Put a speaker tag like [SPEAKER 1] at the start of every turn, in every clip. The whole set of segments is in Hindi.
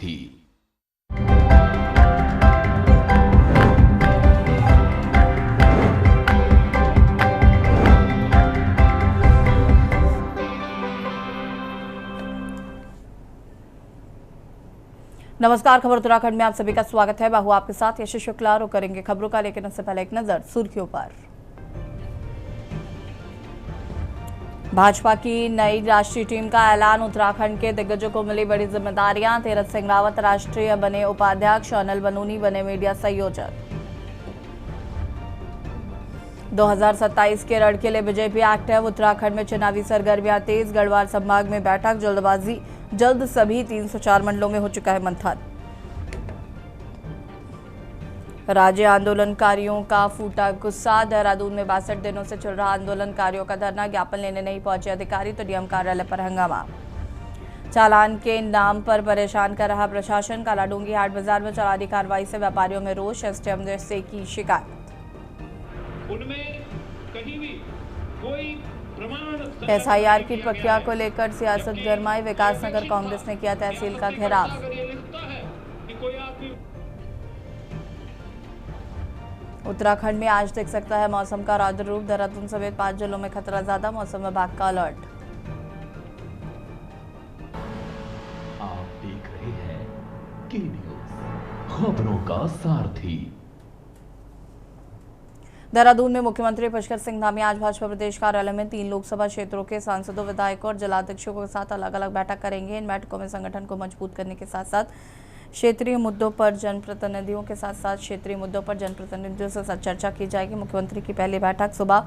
[SPEAKER 1] थी।
[SPEAKER 2] नमस्कार, खबर उत्तराखंड में आप सभी का स्वागत है। बाहू आपके साथ यश शुक्ला और करेंगे खबरों का, लेकिन इससे पहले एक नजर सुर्खियों पर। भाजपा की नई राष्ट्रीय टीम का ऐलान, उत्तराखंड के दिग्गजों को मिली बड़ी जिम्मेदारियां। तीरथ सिंह रावत राष्ट्रीय बने उपाध्यक्ष, अनिल बनूनी बने मीडिया संयोजक। 2027 के रण के लिए बीजेपी एक्टिव, उत्तराखंड में चुनावी सरगर्मियां तेज। गढ़वाल संभाग में बैठक, जल्द सभी 304 मंडलों में हो चुका है मंथन। राज्य आंदोलनकारियों का फूटा गुस्सा, देहरादून में 62 दिनों से चल रहा आंदोलनकारियों का धरना, ज्ञापन लेने नहीं पहुंचे अधिकारी तो डीएम कार्यालय पर हंगामा। चालान के नाम पर परेशान कर रहा प्रशासन, कालाडूंगी हाट बाजार में चालानी कार्रवाई से व्यापारियों में रोष, एसडीएम से की शिकायत।
[SPEAKER 3] उनमें कहीं भी कोई प्रमाण
[SPEAKER 2] एसआईआर की प्रक्रिया को लेकर सियासत गरमाई, विकासनगर कांग्रेस ने किया तहसील का घेराव। उत्तराखंड में आज दिख सकता है मौसम का रौद्र रूप, देहरादून समेत 5 जिलों में खतरा ज्यादा, मौसम विभाग का अलर्ट।
[SPEAKER 1] आप देख रहे हैं के न्यूज़, खबरों का सारथी।
[SPEAKER 2] देहरादून में मुख्यमंत्री पुष्कर सिंह धामी आज भाजपा प्रदेश कार्यालय में 3 लोकसभा क्षेत्रों के सांसदों, विधायकों और जिलाध्यक्षों के साथ अलग अलग बैठक करेंगे। इन बैठकों में संगठन को मजबूत करने के साथ साथ क्षेत्रीय मुद्दों पर जनप्रतिनिधियों से चर्चा की जाएगी। मुख्यमंत्री की पहली बैठक सुबह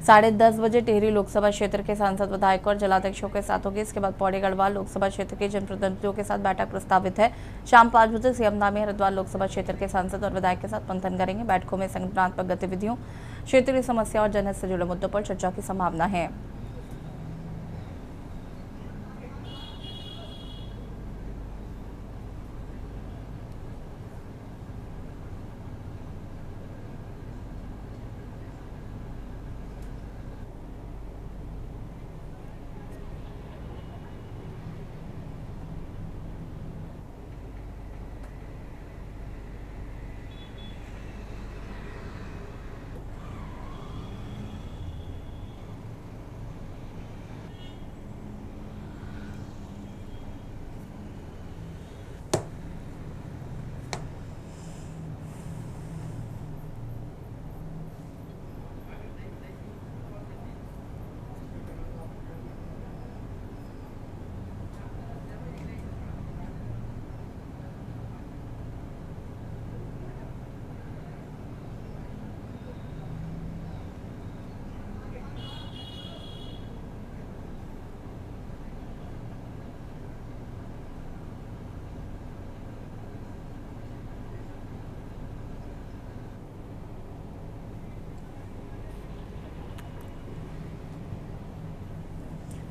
[SPEAKER 2] 10:30 बजे टिहरी लोकसभा क्षेत्र के सांसद, विधायकों और जिलाध्यक्षों के साथ होगी। इसके बाद पौड़ी गढ़वाल लोकसभा क्षेत्र के जनप्रतिनिधियों के साथ बैठक प्रस्तावित है। शाम 5 बजे सीएम धामी हरिद्वार लोकसभा क्षेत्र के सांसद और विधायक के साथ मंथन करेंगे। बैठकों में संगठनात्मक गतिविधियों, क्षेत्रीय समस्या और जनहित से जुड़े मुद्दों पर चर्चा की संभावना है।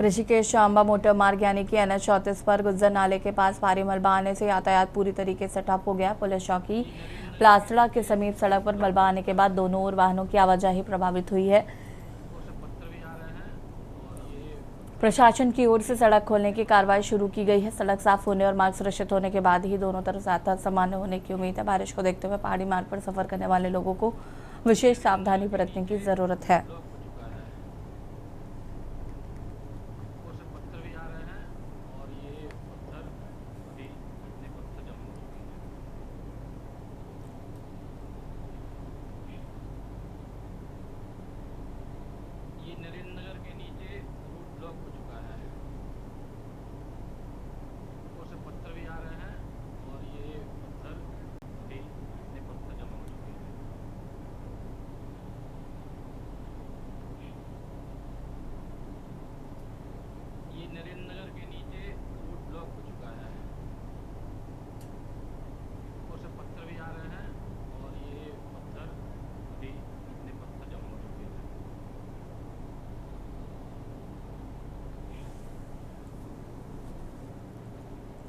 [SPEAKER 2] ऋषिकेश शांबा मोटर मार्ग यानी कि NH 34 पर गुज्जर नाले के पास भारी मलबा आने से यातायात पूरी तरीके से ठप हो गया। पुलिस चौकी प्लासड़ा के समीप सड़क पर मलबा आने के बाद दोनों ओर वाहनों की आवाजाही प्रभावित हुई है। प्रशासन की ओर से सड़क खोलने की कार्रवाई शुरू की गई है। सड़क साफ होने और मार्ग सुरक्षित होने के बाद ही दोनों तरफ यातायात सामान्य होने की उम्मीद है। बारिश को देखते हुए पहाड़ी मार्ग पर सफर करने वाले लोगों को विशेष सावधानी बरतने की जरूरत है।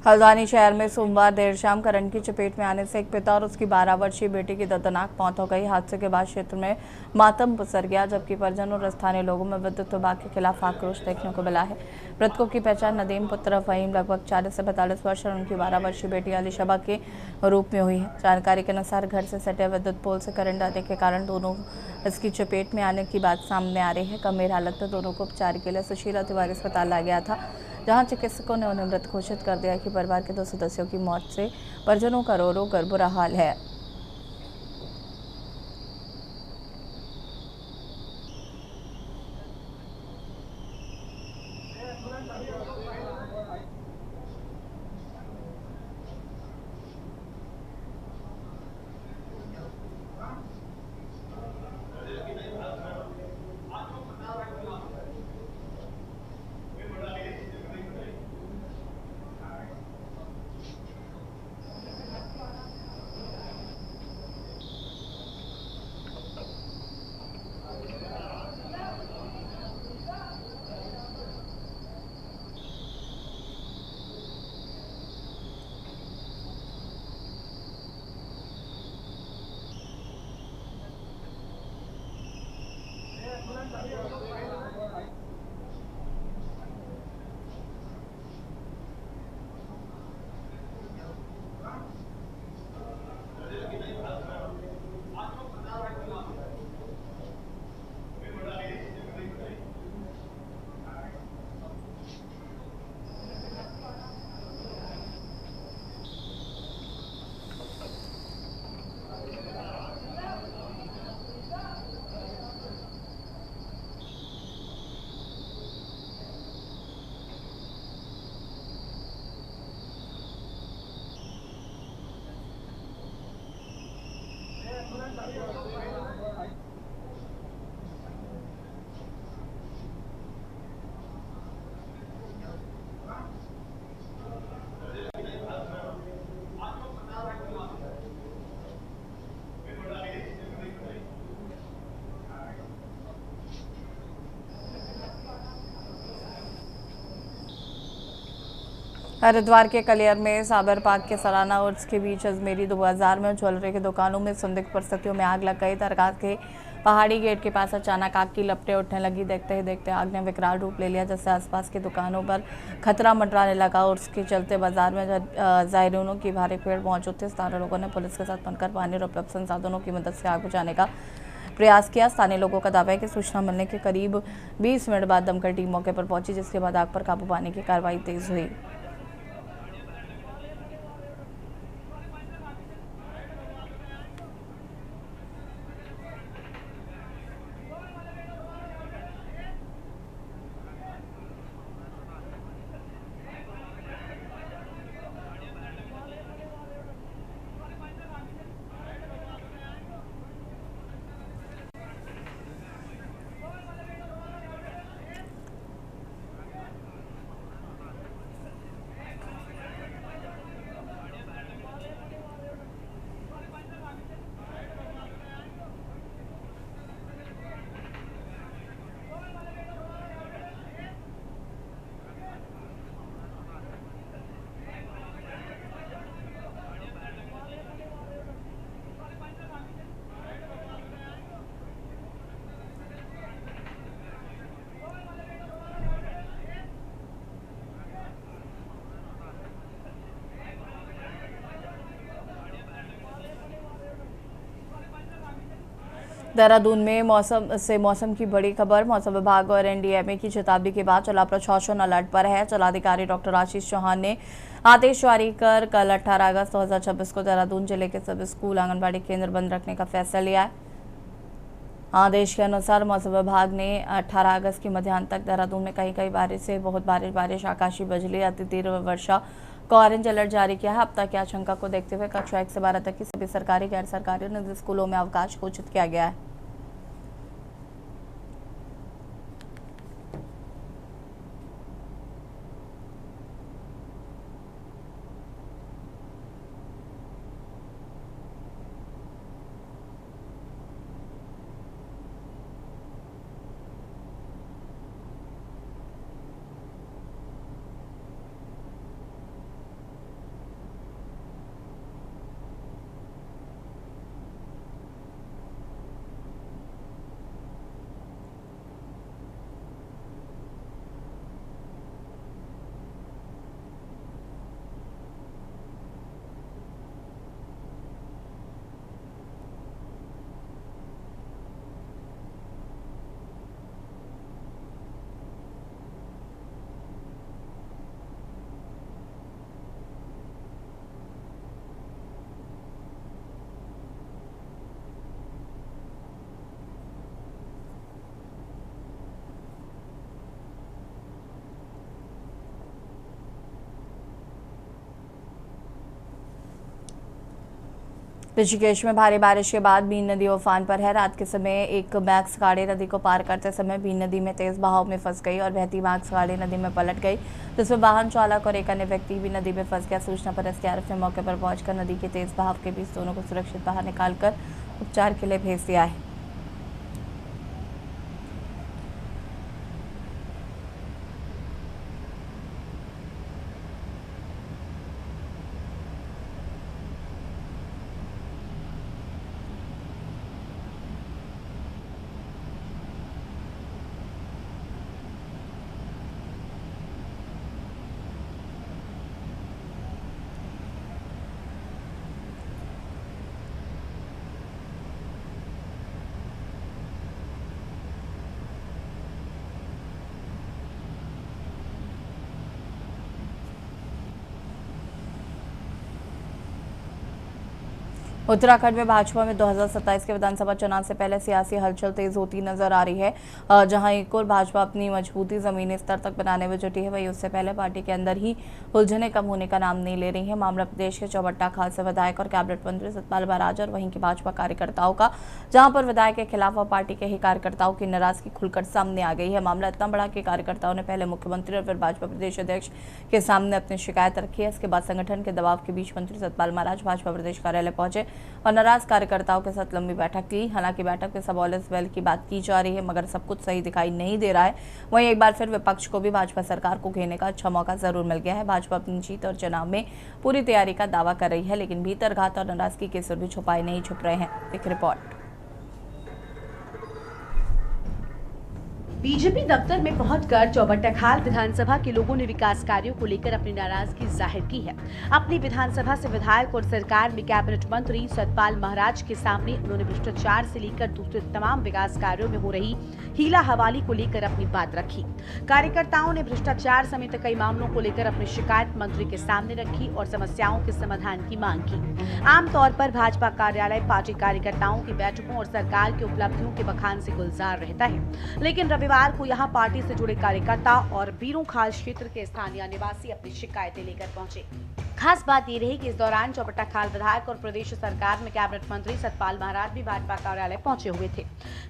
[SPEAKER 2] हल्द्वानी शहर में सोमवार देर शाम करंट की चपेट में आने से एक पिता और उसकी 12 वर्षीय बेटी की दर्दनाक मौत हो गई। हादसे के बाद क्षेत्र में मातम पसर गया, जबकि परिजनों और स्थानीय लोगों में विद्युत विभाग के खिलाफ आक्रोश देखने को मिला है। मृतकों की पहचान नदीम पुत्र फहीम लगभग 40 से 45 वर्ष और उनकी 12 वर्षीय बेटी अलीशबा के रूप में हुई है। जानकारी के अनुसार घर से सटे विद्युत पोल से करंट आने के कारण दोनों इसकी चपेट में आने की बात सामने आ रही है। गंभीर हालत में दोनों को उपचार के लिए सुशीला तिवारी अस्पताल लाया गया था, जहां चिकित्सकों ने उन्हें मृत घोषित कर दिया कि परिवार के 2 सदस्यों की मौत से परिजनों का रो रो कर बुरा हाल है। हरिद्वार के कलियर में साबर पार्क के सलाना उर्स के बीच अजमेरी 2000 में ज्वेलरी की दुकानों में संदिग्ध परिस्थितियों में आग लग गई। दरगाह के पहाड़ी गेट के पास अचानक आग की लपटें उठने लगी। देखते ही देखते आग ने विकराल रूप ले लिया, जिससे आसपास की दुकानों पर खतरा मंडराने लगा। उर्स के चलते बाजार में जायरीनों की भारी भीड़ मौजूद थी। स्थानीय लोगों ने पुलिस के साथ मिलकर पानी और उपलब्ध संसाधनों की मदद से आग बुझाने का प्रयास किया। स्थानीय लोगों का दावा है कि सूचना मिलने के करीब 20 मिनट बाद दमकल टीम मौके पर पहुंची, जिसके बाद आग पर काबू पाने की कार्रवाई तेज हुई। देहरादून में मौसम की बड़ी खबर। मौसम विभाग और एनडीएमए की चेतावनी के बाद जिला प्रशासन अलर्ट पर है। जिलाधिकारी डॉक्टर आशीष चौहान ने आदेश जारी कर कल 18 अगस्त 2026 को देहरादून जिले के सभी स्कूल आंगनबाड़ी केंद्र बंद रखने का फैसला लिया है। आदेश के अनुसार मौसम विभाग ने 18 अगस्त की मध्याह्न तक देहरादून में कहीं कहीं बारिश से बहुत बारिश, आकाशीय बिजली, अति तीव्र वर्षा को ऑरेंज अलर्ट जारी किया है। आपदा की आशंका को देखते हुए कक्षा 1 से 12 तक की सभी सरकारी, गैर सरकारी और निजी स्कूलों में अवकाश घोषित किया गया है। ऋषिकेश में भारी बारिश के बाद बीन नदी उफान पर है। रात के समय एक मैक्स गाड़ी नदी को पार करते समय बीन नदी में तेज बहाव में फंस गई और बहती मैक्स गाड़ी नदी में पलट गई, जिसमें वाहन चालक और एक अन्य व्यक्ति भी नदी में फंस गया। सूचना पर एसडीआरएफ ने मौके पर पहुंचकर नदी के तेज बहाव के बीच दोनों को सुरक्षित बाहर निकालकर उपचार के लिए भेज दिया है। उत्तराखंड में भाजपा में 2027 के विधानसभा चुनाव से पहले सियासी हलचल तेज होती नजर आ रही है। जहां एक और भाजपा अपनी मजबूती जमीनी स्तर तक बनाने में जुटी है, वहीं उससे पहले पार्टी के अंदर ही उलझने कम होने का नाम नहीं ले रही है। मामला प्रदेश के चौबट्टा खाल से विधायक और कैबिनेट मंत्री सतपाल महाराज और वहीं के भाजपा कार्यकर्ताओं का, जहां पर विधायक के खिलाफ और पार्टी के ही कार्यकर्ताओं की नाराजगी खुलकर सामने आ गई है। मामला इतना बड़ा कि कार्यकर्ताओं ने पहले मुख्यमंत्री और फिर भाजपा प्रदेश अध्यक्ष के सामने अपनी शिकायत रखी है। इसके बाद संगठन के दबाव के बीच मंत्री सतपाल महाराज भाजपा प्रदेश कार्यालय पहुंचे और नाराज कार्यकर्ताओं के साथ लंबी बैठक की। हालांकि बैठक में सब ऑल इज वेल की बात की जा रही है, मगर सब कुछ सही दिखाई नहीं दे रहा है। वहीं एक बार फिर विपक्ष को भी भाजपा सरकार को घेरने का अच्छा मौका जरूर मिल गया है। भाजपा अपनी जीत और चुनाव में पूरी तैयारी का दावा कर रही है, लेकिन भीतर घात और नाराजगी के सुर भी छुपाए नहीं छुप रहे हैं। एक रिपोर्ट।
[SPEAKER 4] बीजेपी दफ्तर में पहुंचकर चौबट्टा खाल विधानसभा के लोगों ने विकास कार्यों को लेकर अपनी नाराजगी जाहिर की है। अपनी विधानसभा से विधायक और सरकार में कैबिनेट मंत्री सतपाल महाराज के सामने उन्होंने भ्रष्टाचार से लेकर दूसरे तमाम विकास कार्यों में हो रही हीला हवाली को लेकर अपनी बात रखी। कार्यकर्ताओं ने भ्रष्टाचार समेत कई मामलों को लेकर अपनी शिकायत मंत्री के सामने रखी और समस्याओं के समाधान की मांग की। आमतौर पर भाजपा कार्यालय पार्टी कार्यकर्ताओं की बैठकों और सरकार की उपलब्धियों के बखान से गुलजार रहता है, लेकिन रविवार को यहां पार्टी से जुड़े कार्यकर्ता और बीरों खाल क्षेत्र के स्थानीय निवासी अपनी शिकायतें लेकर पहुंचे। खास बात ये रही कि इस दौरान चौबट्टा खाल विधायक और प्रदेश सरकार में कैबिनेट मंत्री सतपाल महाराज भी भाजपा कार्यालय पहुंचे हुए थे।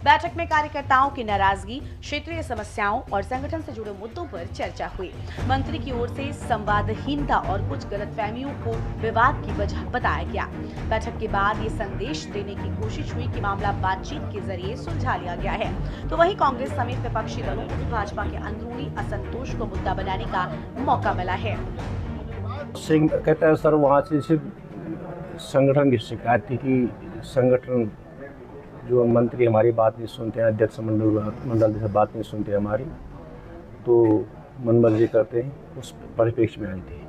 [SPEAKER 4] बैठक में कार्यकर्ताओं की नाराजगी, क्षेत्रीय समस्याओं और संगठन से जुड़े मुद्दों पर चर्चा हुई। मंत्री की ओर से संवादहीनता और कुछ गलतफहमियों को विवाद की वजह बताया गया। बैठक के बाद ये संदेश देने की कोशिश हुई कि मामला बातचीत के जरिए सुलझा लिया गया है, तो वहीं कांग्रेस समेत विपक्षी दलों को भाजपा के अंदरूनी असंतोष को मुद्दा बनाने का मौका मिला है।
[SPEAKER 5] सिंह कहता है सर वहाँ से सिर्फ संगठन की शिकायत थी कि संगठन जो मंत्री हमारी बात नहीं सुनते हैं, अध्यक्ष मंडल से बात नहीं सुनते हमारी, तो मनमर्जी करते हैं, उस परिप्रेक्ष्य में आई थी।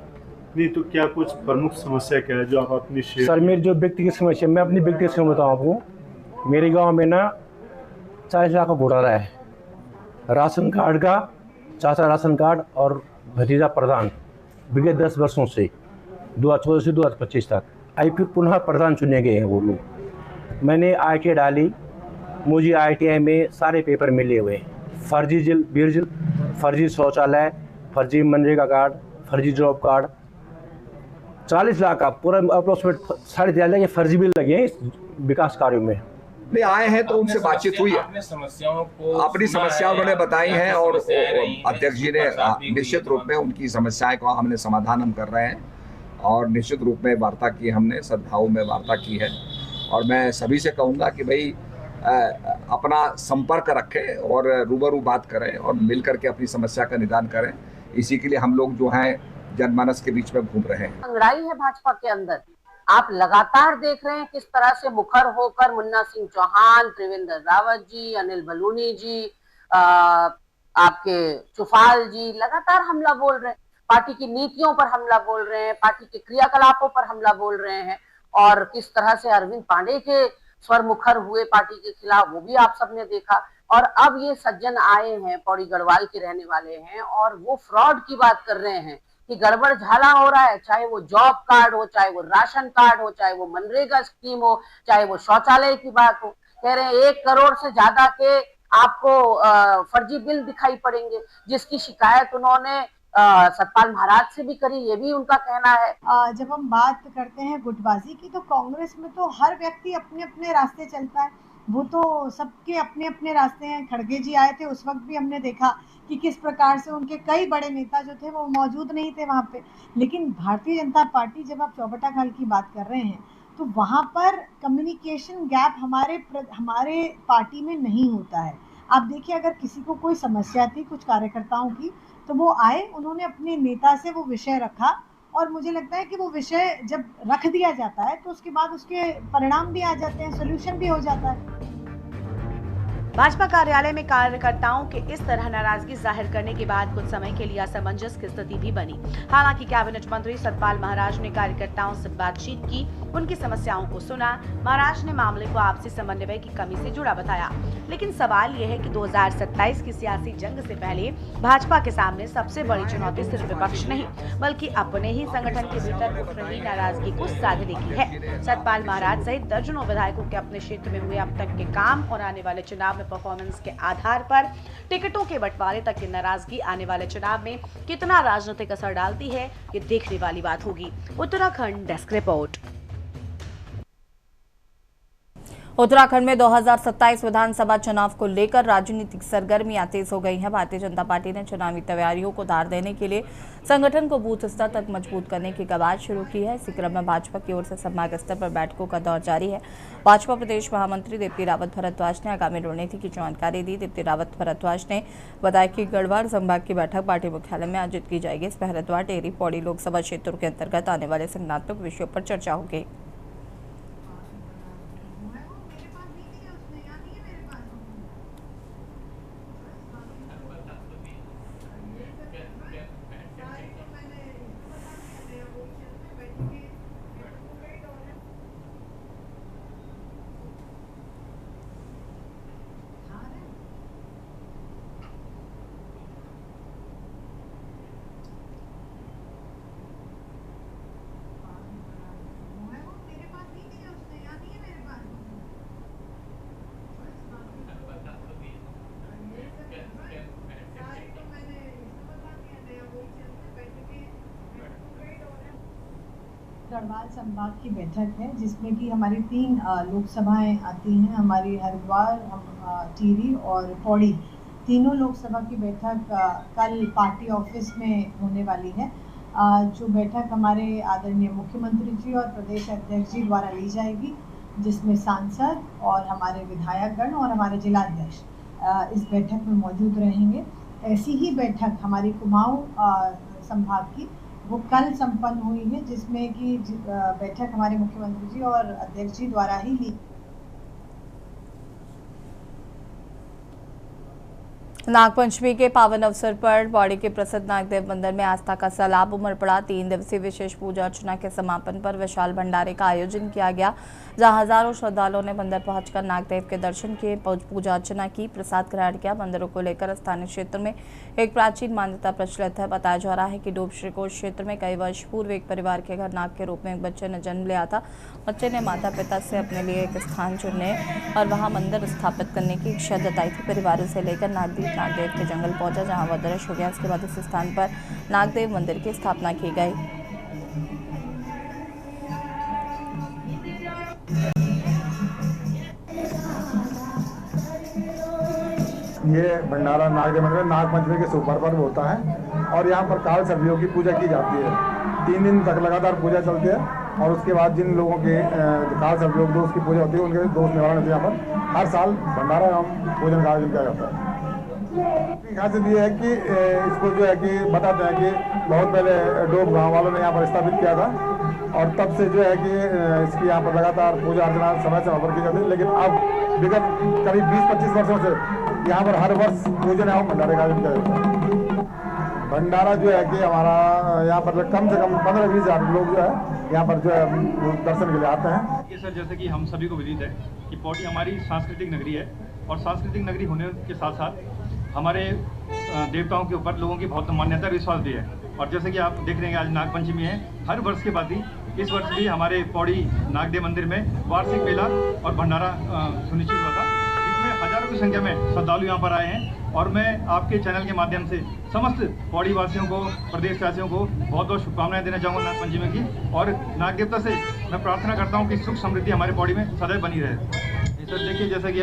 [SPEAKER 6] नहीं तो क्या कुछ प्रमुख समस्या क्या है जो आप अपनी
[SPEAKER 5] सर मेरी जो व्यक्तिगत समस्या, मैं अपनी व्यक्तिगत समस्या बताऊँ आपको। मेरे गाँव में ना 40 लाख का घोटाला है। राशन कार्ड का, चाचा राशन कार्ड और भतीजा प्रधान विगत 10 वर्षों से 2014 से 2025 तक आई फिर पुनः प्रधान चुने गए हैं वो लोग। मैंने ITI डाली, मुझे ITI में सारे पेपर मिले हुए, फर्जी बिरजिल, फर्जी शौचालय, फर्जी मनरेगा कार्ड, फर्जी जॉब कार्ड, 40 लाख का पूरा अप्रोक्सीमेट 3.5 लाख फर्जी बिल लगे हैं इस विकास कार्यों में।
[SPEAKER 7] नहीं आए हैं तो उनसे बातचीत हुई है, अपनी समस्या उन्होंने बताई हैं और अध्यक्ष जी ने निश्चित रूप में उनकी समस्याएं को हमने समाधान हम कर रहे हैं और निश्चित रूप में वार्ता की, हमने सद्भाव में वार्ता की है। और मैं सभी से कहूँगा कि भाई अपना संपर्क रखें और रूबरू बात करें और मिल करके अपनी समस्या का निदान करें। इसी के लिए हम लोग जो हैं जनमानस के बीच में घूम रहे हैं।
[SPEAKER 8] लड़ाई है भाजपा के अंदर, आप लगातार देख रहे हैं किस तरह से मुखर होकर मुन्ना सिंह चौहान, त्रिवेंद्र रावत जी, अनिल बलूनी जी, आपके चुफाल जी लगातार हमला बोल रहे हैं, पार्टी की नीतियों पर हमला बोल रहे हैं, पार्टी के क्रियाकलापों पर हमला बोल रहे हैं। और किस तरह से अरविंद पांडे के स्वर मुखर हुए पार्टी के खिलाफ, वो भी आप सबने देखा। और अब ये सज्जन आए हैं, पौड़ी गढ़वाल के रहने वाले हैं, और वो फ्रॉड की बात कर रहे हैं कि गड़बड़ झाला हो रहा है, चाहे वो जॉब कार्ड हो, चाहे वो राशन कार्ड हो, चाहे वो मनरेगा स्कीम हो, चाहे वो शौचालय की बात हो। कह रहे हैं 1 करोड़ से ज्यादा के आपको फर्जी बिल दिखाई पड़ेंगे, जिसकी शिकायत उन्होंने सतपाल महाराज से भी करी, ये भी उनका कहना है।
[SPEAKER 9] जब हम बात करते हैं गुटबाजी की, तो कांग्रेस में तो हर व्यक्ति अपने अपने रास्ते चलता है, वो तो सबके अपने अपने रास्ते हैं। खड़गे जी आए थे, उस वक्त भी हमने देखा कि किस प्रकार से उनके कई बड़े नेता जो थे वो मौजूद नहीं थे वहाँ पे। लेकिन भारतीय जनता पार्टी, जब आप चौबट्टा खाल की बात कर रहे हैं, तो वहाँ पर कम्युनिकेशन गैप हमारे पार्टी में नहीं होता है। आप देखिए, अगर किसी को कोई समस्या थी कुछ कार्यकर्ताओं की, तो वो आए, उन्होंने अपने नेता से वो विषय रखा, और मुझे लगता है कि वो विषय जब रख दिया जाता है तो उसके बाद उसके परिणाम भी आ जाते हैं, सोल्यूशन भी हो जाता है।
[SPEAKER 4] भाजपा कार्यालय में कार्यकर्ताओं के इस तरह नाराजगी जाहिर करने के बाद कुछ समय के लिए असमंजस की स्थिति भी बनी। हालांकि कैबिनेट मंत्री सतपाल महाराज ने कार्यकर्ताओं से बातचीत की, उनकी समस्याओं को सुना। महाराज ने मामले को आपसी समन्वय की कमी से जुड़ा बताया। लेकिन सवाल यह है कि 2027 की सियासी जंग से पहले भाजपा के सामने सबसे बड़ी चुनौती सिर्फ विपक्ष नहीं, बल्कि अपने ही संगठन के भीतर उठ रही नाराजगी को साधने की है। सतपाल महाराज सहित दर्जनों विधायकों के अपने क्षेत्र में हुए अब तक के काम और आने वाले चुनाव परफॉर्मेंस के आधार पर टिकटों के बंटवारे तक की नाराजगी आने वाले चुनाव में कितना राजनीतिक असर डालती है, ये देखने वाली बात होगी। Uttarakhand desk report.
[SPEAKER 2] उत्तराखंड में 2027 विधानसभा चुनाव को लेकर राजनीतिक सरगर्मियां तेज हो गई हैं। भारतीय जनता पार्टी ने चुनावी तैयारियों को धार देने के लिए संगठन को बूथ स्तर तक मजबूत करने की कवायद शुरू की है। इसी क्रम में भाजपा की ओर से संभाग स्तर पर बैठकों का दौर जारी है। भाजपा प्रदेश महामंत्री दीप्ति रावत भारद्वाज ने आगामी रणनीति की जानकारी दी। दीप्ति रावत भारद्वाज ने बताया कि गढ़वाल संभाग की बैठक पार्टी मुख्यालय में आयोजित की जाएगी। इस हरिद्वार, टेहरी, पौड़ी लोकसभा क्षेत्रों के अंतर्गत आने वाले संगठनात्मक विषयों पर चर्चा होगी।
[SPEAKER 9] गढ़वाल संभाग की बैठक है, जिसमें कि हमारी 3 लोकसभाएं आती हैं। हमारी हरिद्वार, टिहरी और पौड़ी, तीनों लोकसभा की बैठक कल पार्टी ऑफिस में होने वाली है। जो बैठक हमारे आदरणीय मुख्यमंत्री जी और प्रदेश अध्यक्ष जी द्वारा ली जाएगी, जिसमें सांसद और हमारे विधायकगण और हमारे जिलाध्यक्ष इस बैठक में मौजूद रहेंगे। ऐसी ही बैठक हमारी कुमाऊं संभाग की वो कल संपन्न हुई है, जिसमें कि बैठक हमारे मुख्यमंत्री जी और अध्यक्ष जी द्वारा ही ली।
[SPEAKER 2] नागपंचमी के पावन अवसर पर पौड़ी के प्रसिद्ध नागदेव मंदिर में आस्था का सैलाब उमड़ पड़ा। 3 दिवसीय विशेष पूजा अर्चना के समापन पर विशाल भंडारे का आयोजन किया गया, जहां हजारों श्रद्धालुओं ने मंदिर पहुंचकर नागदेव के दर्शन किए, पूजा अर्चना की, प्रसाद ग्रहण किया। मंदिरों को लेकर स्थानीय क्षेत्र में एक प्राचीन मान्यता प्रचलित है। बताया जा रहा है कि डोब श्रीकोट क्षेत्र में कई वर्ष पूर्व एक परिवार के घर नाग के रूप में एक बच्चे ने जन्म लिया था। बच्चे ने माता पिता से अपने लिए एक स्थान चुनने और वहां मंदिर स्थापित करने की इच्छा जताई थी। परिवार उसे लेकर नागदेव के जंगल पहुंचा, जहां वह दृश्य हो गया। इसके बाद इस स्थान पर नागदेव मंदिर की स्थापना की गई।
[SPEAKER 10] ये भंडारा नागदेव मंदिर में नागपंचमी के शुभ पर्व होता है और यहाँ पर काल सर्पियों की पूजा की जाती है। 3 दिन तक लगातार पूजा चलती है और उसके बाद जिन लोगों के काल सर्पियों दोष की पूजा होती है, उनके दोष निवारण होती है। यहाँ पर हर साल भंडारा एवं पूजन का आयोजन किया जाता है। खासियत ये है कि इसको जो है कि बताते हैं कि बहुत पहले डोब गाँव वालों ने यहाँ पर स्थापित किया था और तब से जो है कि इसकी यहाँ पर लगातार पूजा अर्चना समय पर की जाती है। लेकिन अब विगत करीब 20-25 वर्षों से यहाँ पर हर वर्ष पूजन एवं भंडारे का आयोजन किया जाता है। भंडारा जो है कि हमारा यहाँ पर कम से कम 15-20 हज़ार लोग जो है यहाँ पर जो है दर्शन के लिए आते हैं।
[SPEAKER 11] ये सर, जैसे कि हम सभी को विदित है कि पौड़ी हमारी सांस्कृतिक नगरी है और सांस्कृतिक नगरी होने के साथ साथ हमारे देवताओं के ऊपर लोगों की बहुत मान्यता विश्वास भी है। और जैसे कि आप देख रहे हैं आज नागपंचमी है, हर वर्ष के बाद ही इस वर्ष भी हमारे पौड़ी नागदेव मंदिर में वार्षिक मेला और भंडारा सुनिश्चित हुआ था, जिसमें हजारों की संख्या में श्रद्धालु यहाँ पर आए हैं और मैं आपके चैनल के माध्यम से समस्त पौड़ी वासियों को, प्रदेशवासियों को बहुत बहुत शुभकामनाएं देना चाहूँगा नाग पंचमी की। और नाग देवता से मैं प्रार्थना करता हूँ कि सुख समृद्धि हमारे पौड़ी में सदैव बनी रहे। सर देखिए, जैसा कि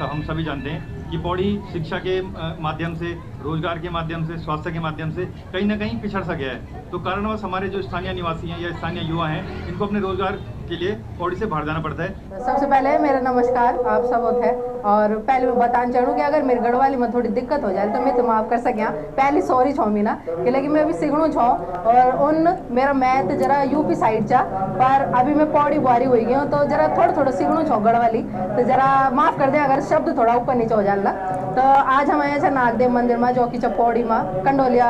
[SPEAKER 11] हम सभी जानते हैं कि पौड़ी शिक्षा के माध्यम से, रोजगार के माध्यम से, स्वास्थ्य के माध्यम से कहीं ना कहीं पिछड़ सा गया है। तो कारणवश हमारे जो स्थानीय निवासी हैं या स्थानीय युवा हैं, इनको अपने रोजगार के लिए पौड़ी से बाहर जाना पड़ता है।
[SPEAKER 12] सबसे पहले मेरा नमस्कार आप सब है। और पहले मैं बताना चाहूँ कि अगर मेरे गढ़वाली में थोड़ी दिक्कत हो जाए तो मैं तो माफ़ कर सकें। पहली सॉरी छो मीना कि लेकिन मैं अभी सिगणू छो और उन मेरा मैथ जरा यूपी साइड चा, पर अभी मैं पौड़ी बुआरी हुई गई हूँ तो जरा थोड़ा सिगणू छो गढ़वाली, तो जरा माफ़ कर दें अगर शब्द थोड़ा ऊपर नीचे हो जाला। तो आज हम आए थे नागदेव मंदिर में जो कि पौड़ी में कंडोलिया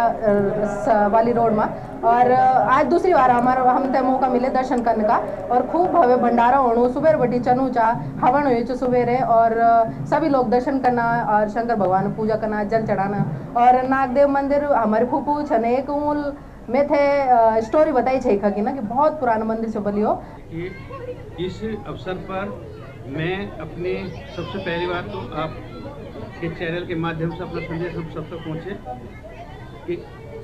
[SPEAKER 12] वाली रोड में, और आज दूसरी बार हम ते मौका मिले दर्शन करने का। और खूब भव्य भंडारा होणु, सुबेर बटी चनू चा हवन हुई सुबेरे, और सभी लोग दर्शन करना और शंकर भगवान पूजा करना, जल चढ़ाना। और नागदेव मंदिर हमारे फूफू छने एक में थे स्टोरी बताई छे कि ना कि बहुत पुराना मंदिर से बलियो।
[SPEAKER 13] इस अवसर पर मैं अपने सबसे पहली बार तो आप के चैनल के माध्यम से अपना संदेश हम सब तक पहुँचे कि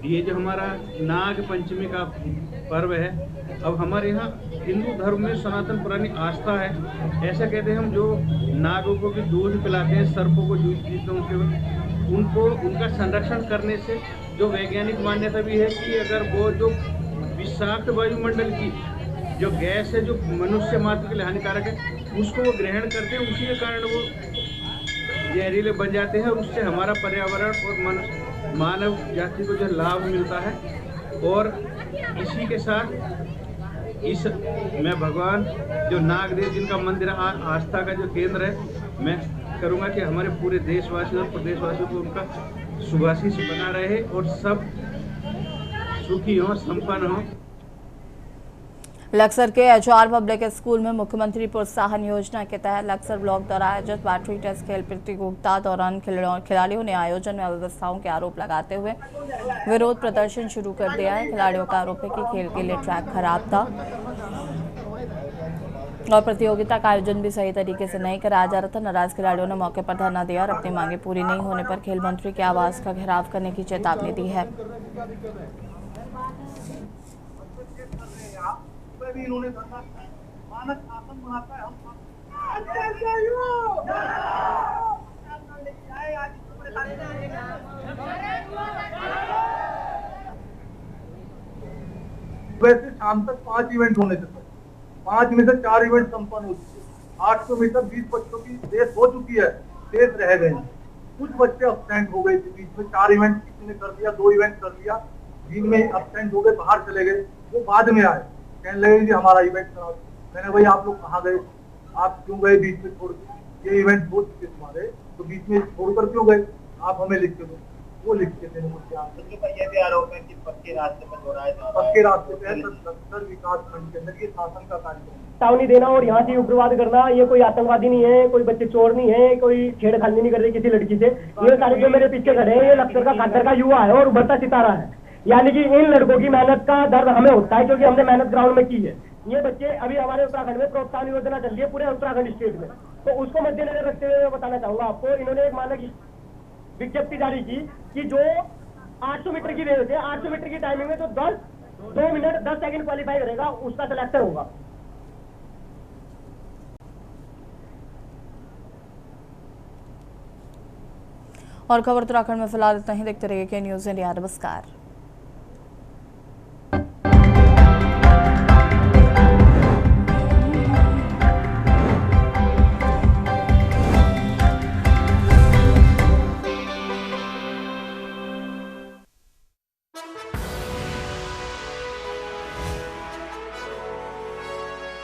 [SPEAKER 13] ये जो हमारा नाग पंचमी का पर्व है, अब हमारे यहाँ हिंदू धर्म में सनातन पुरानी आस्था है। ऐसा कहते हैं हम, जो नागों को भी दूध पिलाते हैं, सर्पों को दूध पीते हैं, उनको उनका संरक्षण करने से जो वैज्ञानिक मान्यता भी है कि अगर वो जो विषाक्त वायुमंडल की जो गैस है जो मनुष्य मात्र के लिए हानिकारक है, उसको वो ग्रहण करते हैं, उसी के कारण वो जहरीले बन जाते हैं। उससे हमारा पर्यावरण और मानव जाति को जो लाभ मिलता है। और इसी के साथ मैं भगवान जो नागदेव जिनका मंदिर आस्था का जो केंद्र है, मैं करूँगा कि हमारे पूरे देशवासियों और प्रदेशवासियों को उनका शुभाशीष बना रहे और सब सुखी हों, संपन्न हों।
[SPEAKER 2] लक्सर के HR पब्लिक स्कूल में मुख्यमंत्री प्रोत्साहन योजना के तहत लक्सर ब्लॉक द्वारा आयोजित बैटरी टेस्ट खेल प्रतियोगिता दौरान खिलाड़ियों ने आयोजन में अव्यवस्थाओं के आरोप लगाते हुए विरोध प्रदर्शन शुरू कर दिया है। खिलाड़ियों का आरोप है कि खेल के लिए ट्रैक खराब था और प्रतियोगिता का आयोजन भी सही तरीके से नहीं कराया जा रहा था। नाराज खिलाड़ियों ने मौके पर धरना दिया और अपनी मांगे पूरी नहीं होने पर खेल मंत्री के आवास का घेराव करने की चेतावनी दी है।
[SPEAKER 14] इन्होंने मानक शासन बनाता है, वैसे शाम तक 5 इवेंट होने थे, 5 में से 4 इवेंट संपन्न हो चुके हैं। 800 मीटर 20 बच्चों की रेस हो चुकी है, शेष रह गए। कुछ बच्चे अब्सेंट हो गए थे बीच में, 4 इवेंट किसी ने कर दिया, 2 इवेंट कर लिया, जिनमें अब्सेंट हो गए, बाहर चले गए, वो बाद में आए, कहने लगे कि हमारा इवेंट करा। मैंने भाई आप लोग कहाँ गए, आप क्यों गए बीच में छोड़ के? ये इवेंट हो चुके तुम्हारे, तो बीच में छोड़कर क्यों गए? आप हमें लिख के दो। वो लिख के देने मुझसे ये भी आरोप है कि पक्के रास्ते पर दोहराए जा रहे हैं। पक्के रास्ते पे लक्सर विकास खंड के अंदर ये शासन का कार्यक्रम
[SPEAKER 15] चेतावनी देना और यहाँ से उग्रवाद करना, ये कोई आतंकवादी नहीं है, कोई बच्चे चोर नहीं है, कोई छेड़खानी नहीं कर रही किसी लड़की से। ये सारे जो मेरे पीछे खड़े हैं, ये लक्सर का खातर का युवा है और उभरता सितारा है। यानी कि इन लड़कों की मेहनत का दर्द हमें होता है, क्योंकि हमने मेहनत ग्राउंड में की है। ये बच्चे अभी हमारे उत्तराखंड में प्रोत्साहन योजना चल रही है, पूरे उत्तराखंड स्टेट में, तो उसको मद्देनजर रखते हुए बताना चाहूंगा आपको, इन्होंने एक मानक विज्ञप्ति जारी की कि जो 800 मीटर की रेस है, 800 मीटर की टाइमिंग में तो 2 मिनट 10 सेकंड क्वालिफाई करेगा, उसका सिलेक्शन होगा।
[SPEAKER 2] और खबर उत्तराखंड में फिलहाल इतना ही। देखते रहिए के न्यूज़ इंडिया। नमस्कार।